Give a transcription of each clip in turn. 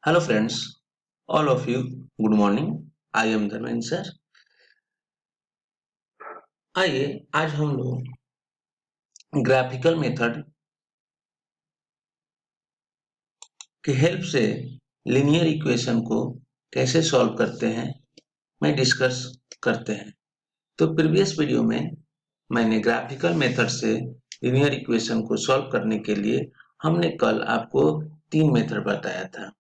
Hello friends, all of you, good morning. I am Dharmendra sir. आइए आज हम लोग ग्राफिकल मेथड की हेल्प से लीनियर इक्वेशन को कैसे सॉल्व करते हैं मैं डिस्कस करते हैं। तो प्रीवियस वीडियो में मैंने ग्राफिकल मेथड से लीनियर इक्वेशन को सॉल्व करने के लिए हमने कल आपको 3 मेथड बताया था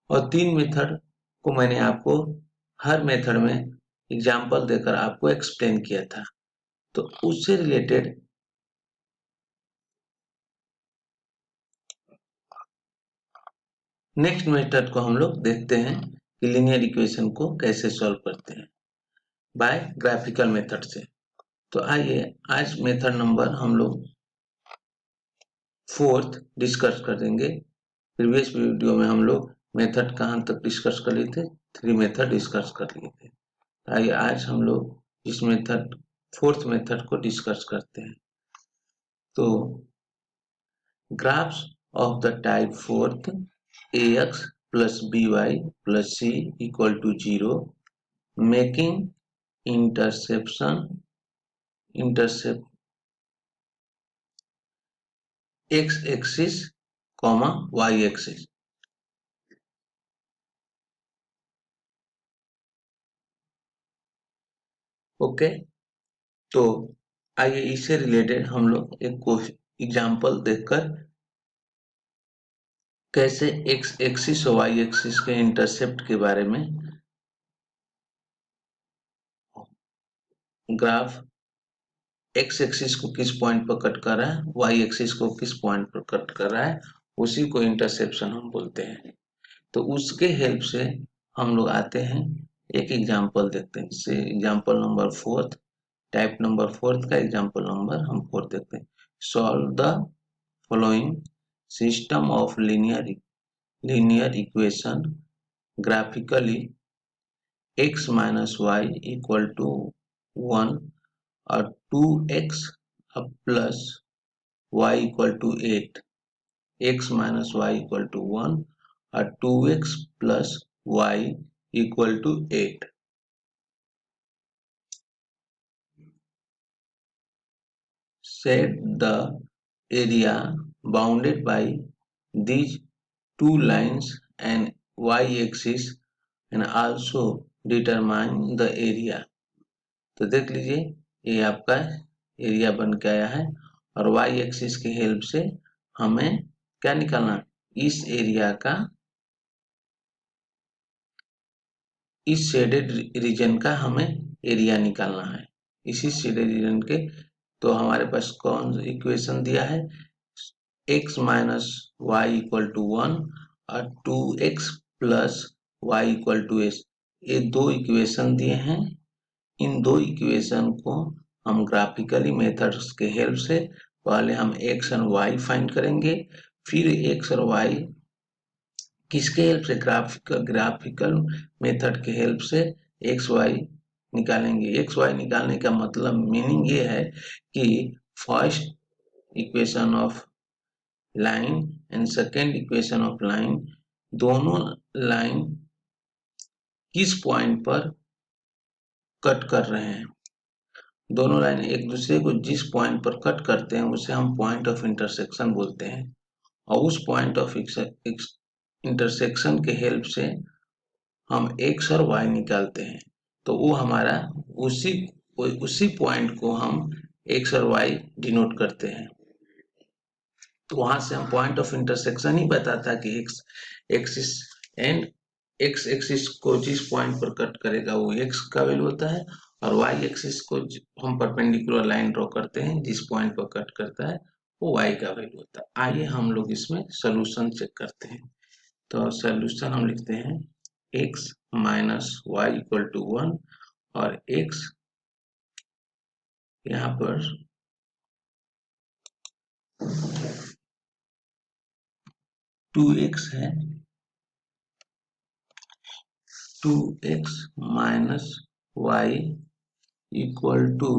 और 3 मेथड को मैंने आपको हर मेथड में एग्जाम्पल देकर आपको एक्सप्लेन किया था। तो उससे रिलेटेड नेक्स्ट मेथड को हम लोग देखते हैं कि लीनियर इक्वेशन को कैसे सॉल्व करते हैं बाय ग्राफिकल मेथड से। तो आइए आज मेथड नंबर हम लोग 4th डिस्कस करेंगे। प्रीवियस वीडियो में हम लोग मेथड कहाँ तक डिस्कस कर लिए थे, 3 मेथड डिस्कस कर लिए थे। आइए आज हम लोग इस मेथड 4th मेथड को डिस्कस करते हैं। तो graphs of the type 4th ax plus by plus c equal to 0 making intercept x axis comma y axis। Okay, तो आइए इससे रिलेटेड हम लोग एक एग्जांपल देखकर कैसे x एक्सिस और y एक्सिस के इंटरसेप्ट के बारे में ग्राफ x एक्सिस को किस पॉइंट पर कट कर रहा है, y एक्सिस को किस पॉइंट पर कट कर रहा है, उसी को इंटरसेप्शन हम बोलते हैं। तो उसके हेल्प से हम लोग आते हैं, एक एग्जांपल देखते हैं। जैसे example number 4th, type number 4th का एग्जांपल नंबर हम 4 देखते हैं। Solve the following system of linear equation graphically x minus y equal to 1 और 2x plus y equal to 8, x minus y equal to 1 और 2x plus y equal to 8। Set the area bounded by these two lines and y-axis and also determine the area। तो देख लीजिए ये आपका area बन के आया है और y एक्सिस की हेल्प से हमें क्या निकालना, इस एरिया का, इस शेडेड रीजन का हमें एरिया निकालना है। इसी शेडेड रीजन के तो हमारे पास कौन इक्वेशन दिया है, x minus y equal to 1 और 2x plus y equal to S, ये दो इक्वेशन दिए हैं। इन दो इक्वेशन को हम ग्राफिकली मेथड्स के हेल्प से पहले हम x और y फाइंड करेंगे, फिर x और y किसके हेल्प से, ग्राफिकल मेथड के हेल्प से एक्स वाई निकालेंगे। एक्स वाई निकालने का मतलब मीनिंग ये है कि first equation of line and second equation of line, दोनों लाइन किस पॉइंट पर कट कर रहे हैं। दोनों लाइन एक दूसरे को जिस पॉइंट पर कट करते हैं उसे हम पॉइंट ऑफ इंटरसेक्शन बोलते हैं और उस पॉइंट ऑफ इंटरसेक्शन के हेल्प से हम x और y निकालते हैं। तो वो हमारा उसी पॉइंट को हम x और y डिनोट करते हैं। तो वहां से हम पॉइंट ऑफ इंटरसेक्शन ही बताता कि x axis and x axis को जिस पॉइंट पर कट करेगा वो x का वैल्यू होता है और y एक्सिस को हम परपेंडिकुलर लाइन ड्रॉ करते हैं जिस पॉइंट पर कट करता है वो y का वैल्यू होता है। आइए हम लोग इसमें सोल्यूशन चेक करते हैं। तो सोल्यूशन हम लिखते हैं x minus y equal to 1 और x यहाँ पर 2x है, 2x minus y equal to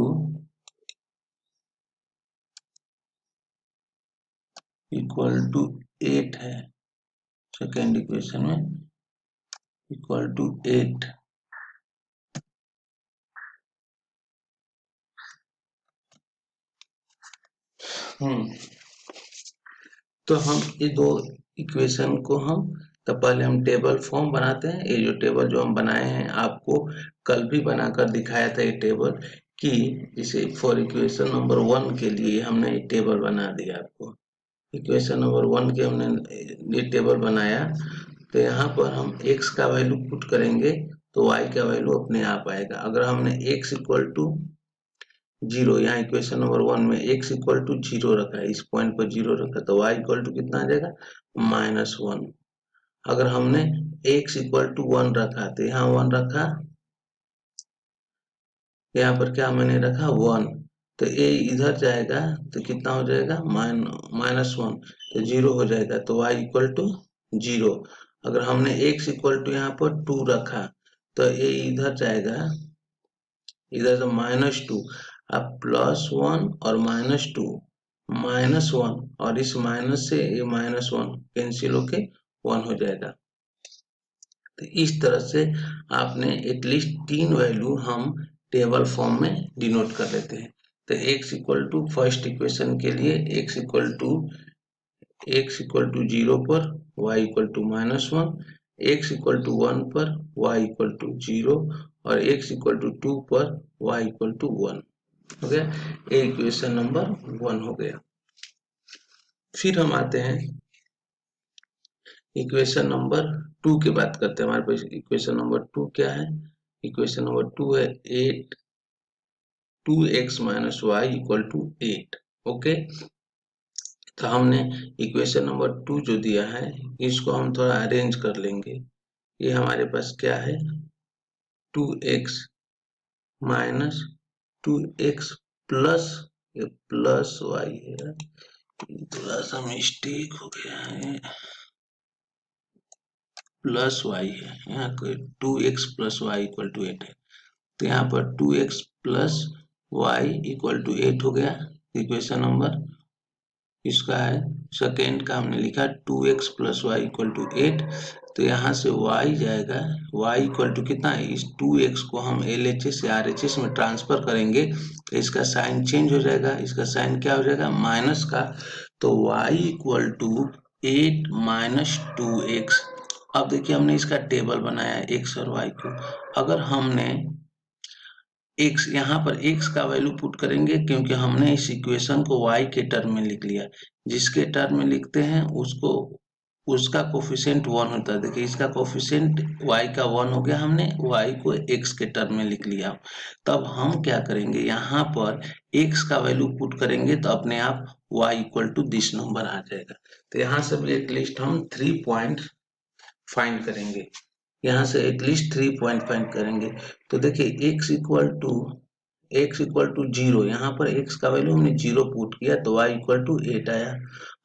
8 है। सेकेंड इक्वेशन में इक्वल टू 8। तो हम ये दो इक्वेशन को तो पहले हम टेबल फॉर्म बनाते हैं। ये जो टेबल जो हम बनाए हैं आपको कल भी बनाकर दिखाया था ये टेबल, कि इसे फॉर इक्वेशन नंबर 1 के लिए हमने ये टेबल बना दिया। आपको इक्वेशन नंबर 1 के हमने ये टेबल बनाया। तो यहाँ पर हम x का वैल्यू पुट करेंगे तो y का वैल्यू अपने आप आएगा। अगर हमने x इक्वल टू 0, यहाँ इक्वेशन नंबर 1 में x इक्वल टू 0 रखा है, इस पॉइंट पर 0 रखा, तो y इक्वल टू कितना आ जाएगा -1। अगर हमने x इक्वल टू 1 रखा तो यहाँ 1 रखा, यहाँ पर क्या मैंने रखा 1, तो a इधर जाएगा तो कितना हो जाएगा -1, तो 0 हो जाएगा, तो y इक्वल टू 0। अगर हमने x इक्वल टू यहाँ पर 2 रखा तो a इधर जाएगा, इधर से -2, अब +1 और -2, -1 और इस माइनस से ये -1 कैंसिल होके 1 हो जाएगा। तो इस तरह से आपने एटलीस्ट 3 वैल्यू हम टेबल फॉर्म में डिनोट कर लेते हैं। तो x equal to first equation के लिए x इक्वल टू 0 पर y equal to -1, x equal to 1 पर y इक्वल टू 0 और x इक्वल टू 2 पर y इक्वल टू 1 हो गया। ये इक्वेशन नंबर 1 हो गया। फिर हम आते हैं इक्वेशन नंबर 2 की बात करते हैं। हमारे पास इक्वेशन नंबर 2 क्या है? इक्वेशन नंबर 2 है 2x minus y equal to 8। Okay, तो हमने इक्वेशन नंबर 2 जो दिया है इसको हम थोड़ा अरेंज कर लेंगे। ये हमारे पास क्या है 2x माइनस 2x प्लस, ये प्लस वाई है, थोड़ा सा मिस्टेक हो गया है, प्लस वाई है, यहाँ 2x plus y equal to 8 है, तो यहाँ पर 2x plus y equal to 8 हो गया। इक्वेशन नंबर इसका है सेकेंड का हमने लिखा 2x plus y equal to 8, तो यहाँ से y जाएगा, y इक्वल टू कितना है, इस 2x को हम LHS से RHS में ट्रांसफर करेंगे तो इसका साइन चेंज हो जाएगा, इसका साइन क्या हो जाएगा माइनस का, तो y equal to 8 minus 2x। अब देखिए हमने इसका टेबल बनाया x और y को, अगर हमने x यहाँ पर x का वैल्यू पुट करेंगे क्योंकि हमने इस इक्वेशन को y के टर्म में लिख लिया, जिसके टर्म में लिखते हैं उसको उसका कोफिशिएंट 1 होता है। देखिए इसका कोफिशिएंट y का 1 हो गया, हमने y को x के टर्म में लिख लिया। तब हम क्या करेंगे, यहाँ पर x का वैल्यू पुट करेंगे तो अपने आप y equal to this number आ जाएगा। तो यहाँ से एटलीस्ट हम 3 पॉइंट फाइंड करेंगे, यहाँ से एटलीस्ट 3 पॉइंट फाइंड करेंगे। तो देखिए x इक्वल टू 0, यहाँ पर x का वैल्यू हमने 0 पुट किया तो y इक्वल टू 8 आया।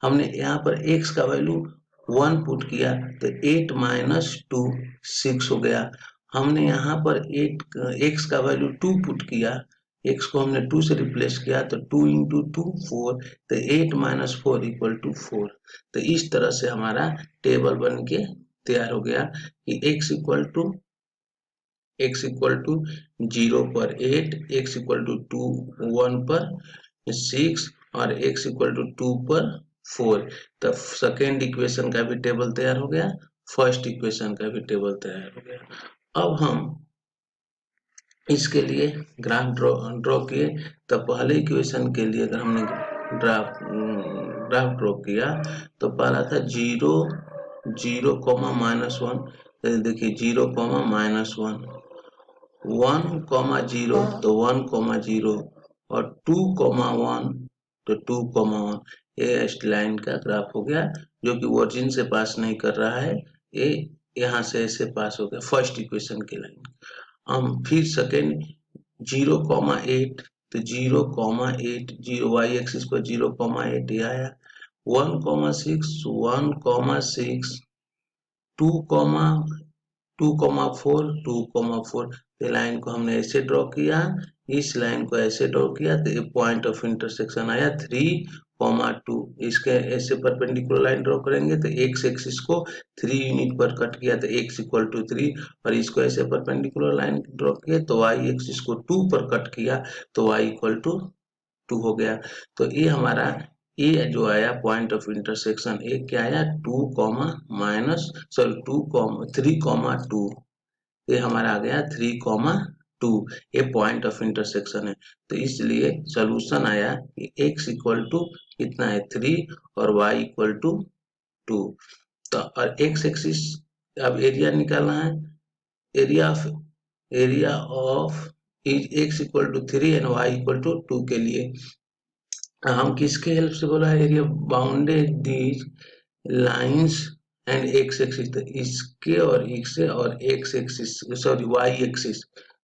हमने यहाँ पर x का वैल्यू 1 पुट किया तो 8 माइनस 2 6 हो गया। हमने यहाँ पर x का वैल्यू 2 पुट किया, x को हमने 2 से रिप्लेस किया तो 2 इंटू 2 4, तो 8 माइनस 4 इक्वल टू 4। तो इस तरह से हमारा टेबल बन के तैयार हो गया कि x इक्वल टू 0 पर 8, x इक्वल टू 1 पर 6 और x इक्वल टू 2 पर 4। तब सेकेंड इक्वेशन का भी टेबल तैयार हो गया, फर्स्ट इक्वेशन का भी टेबल तैयार हो गया। अब हम इसके लिए ग्राफ ड्रॉ किए, तो पहले इक्वेशन के लिए अगर हमने ग्राफ ड्रॉ किया तो पहला था 0 0 -1, देखिए 0 -1, 1 0 तो 1 0 और 2 1 तो 2 1, ये लाइन का ग्राफ हो गया जो कि ओरिजिन से पास नहीं कर रहा है, ये यहाँ से ऐसे पास हो गया फर्स्ट इक्वेशन की लाइन। हम फिर सेकेंड 0 8, तो 0 8 0 y एक्सिस पर 0 8 ये आया, 1 6 1 6 2 4 2 4, लाइन को हमने ऐसे ड्रॉ किया, इस लाइन को ऐसे ड्रॉ किया तो पॉइंट ऑफ इंटरसेक्शन आया 3 2, इसके ऐसे परपेंडिकुलर लाइन ड्रॉ करेंगे तो x एक्सिस को 3 यूनिट पर कट किया तो x इक्वल टू 3, और इसको ऐसे परपेंडिकुलर लाइन ड्रॉ किए तो y एक्सिस को 2 पर कट किया तो y इक्वल टू 2 हो गया। तो ये हमारा ये जो आया पॉइंट ऑफ इंटरसेक्शन, एक क्या आया 2 3 2, ये हमारा आ गया 3 2, ये पॉइंट ऑफ इंटरसेक्शन है। तो इसलिए सॉल्यूशन आया कि x इक्वल टू कितना है 3 और y इक्वल टू 2। तो और x एक्सिस अब एरिया निकालना है, area of x equal to 3 and y equal to 2 के लिए हम किसके हेल्प से बोला है, area bounded these lines and x axis, तो इसके और इससे और x axis sorry y axis,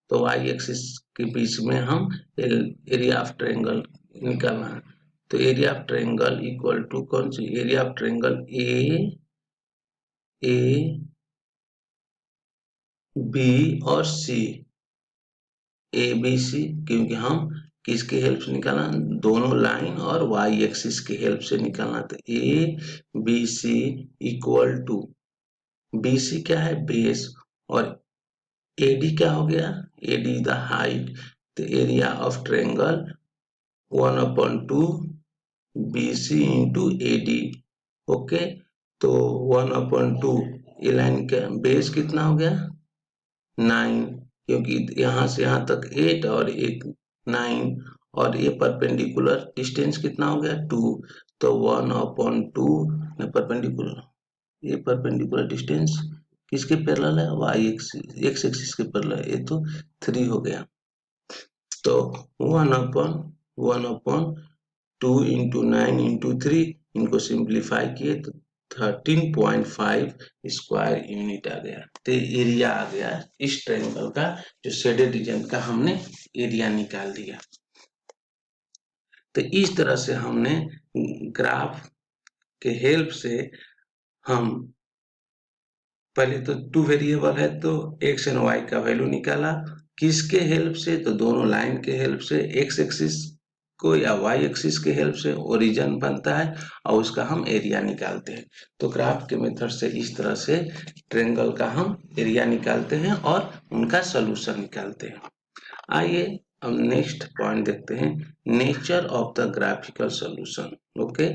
तो y एक्सिस के बीच में हम एरिया ऑफ ट्रायंगल निकालना है। तो area of triangle equal to कौन सी, area of triangle A B और सी, ए बी सी, क्योंकि हम किसके हेल्प से निकालना, दोनों लाइन और y एक्सिस के हेल्प से निकालना। तो A B C equal to, B C क्या है बेस और एडी क्या हो गया, एडी द हाइट, तो area of triangle 1/2 B C into AD. Okay, तो 1/2 ये लाइन का बेस कितना हो गया 9, क्योंकि यहाँ से यहाँ तक 8 और एक 9, और ये परपेंडिकुलर डिस्टेंस कितना हो गया 2, तो 1/2 परपेंडिकुलर, ये परपेंडिकुलर डिस्टेंस किसके पैरेलल है, y एक्सिस, x एक्सिस के पैरेलल है, ये तो 3 हो गया। तो 1/2 इंटू 9 इंटू 3, इनको सिंप्लीफाई किए तो 13.5 स्क्वायर यूनिट आ गया। तो एरिया आ गया इस ट्रायंगल का, जो शेडेड रीजन का हमने एरिया निकाल दिया। तो इस तरह से हमने ग्राफ के हेल्प से हम पहले तो 2 वेरिएबल है तो x एंड y का वैल्यू निकाला, किसके हेल्प से, तो दोनों लाइन के हेल्प से, x एक्सिस को या y एक्सिस के हेल्प से ओरिजिन बनता है और उसका हम एरिया निकालते हैं। तो ग्राफ के मेथड से इस तरह से ट्रायंगल का हम एरिया निकालते हैं और उनका सॉल्यूशन निकालते हैं। आइए अब नेक्स्ट पॉइंट देखते हैं, nature of the graphical solution. Okay,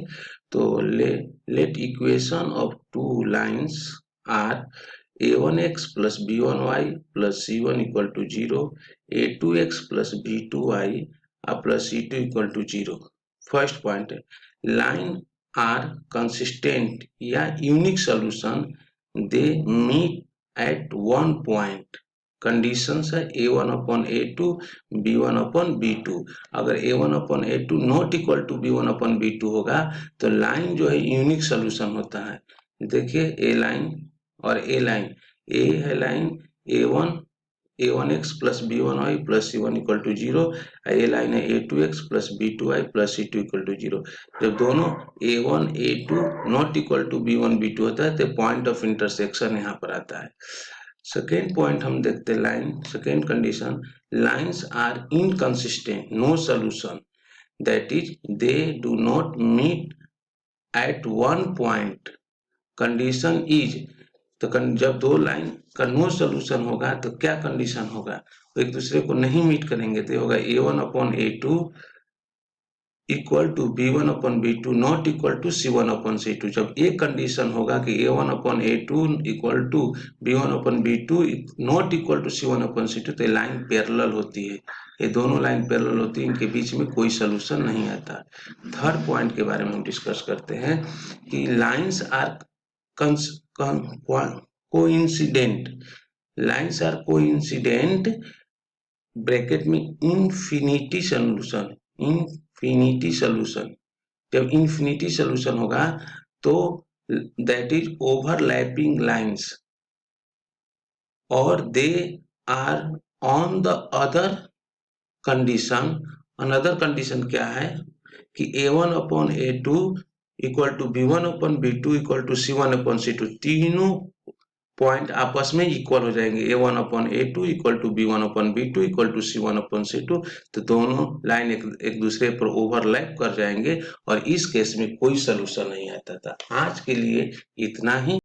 तो let equation of two lines are a1x plus b1y plus c1 equal to 0, a2x plus b2y plus c2 equal to 0। First point है, line are consistent या unique solution, they meet at one point. Conditions है a1/a2 b1/b2। अगर a1/a2 not equal to b1/b2 होगा तो line जो है unique solution होता है। देखिए ए लाइन और ए लाइन, ए है line a1x plus b1y plus c1 equal to 0, a line है a2x plus b2y plus c2 equal to 0। जब दोनों a1 a2 not equal to b1 b2 होता है तो पॉइंट ऑफ इंटरसेक्शन यहाँ पर आता है। सेकेंड पॉइंट हम देखते हैं, line second condition, lines are inconsistent, no solution, that is they do not meet at one point. Condition is, तो जब दो लाइन का नो सॉल्यूशन होगा तो क्या कंडीशन होगा, वो एक दूसरे को नहीं मीट करेंगे, तो होगा a1/a2 equal to b1/b2 not equal to c1/c2। जब एक कंडीशन होगा कि a1/a2 equal to b1/b2 not equal to c1/c2, तो लाइन पैरेलल होती है, ये दोनों लाइन पैरेलल होती है, इनके बीच में कोई सॉल्यूशन नहीं आता। थर्ड पॉइंट के बारे में हम डिस्कस करते हैं कि lines are coincident, lines are coincident bracket में इन्फिनिटी सॉल्यूशन, इन्फिनिटी सॉल्यूशन, जब इन्फिनिटी सॉल्यूशन होगा तो दैट इज ओवरलैपिंग लाइन्स और they are on the other condition. Another condition क्या है कि a1/a2 equal to b1/b2 equal to c1/c2, तीनों point आपस में इक्वल हो जाएंगे, A1/A2 equal to B1/B2 equal to C1/C2। तो दोनों लाइन एक दूसरे पर ओवरलैप कर जाएंगे और इस केस में कोई सलूशन नहीं आता था। आज के लिए इतना ही।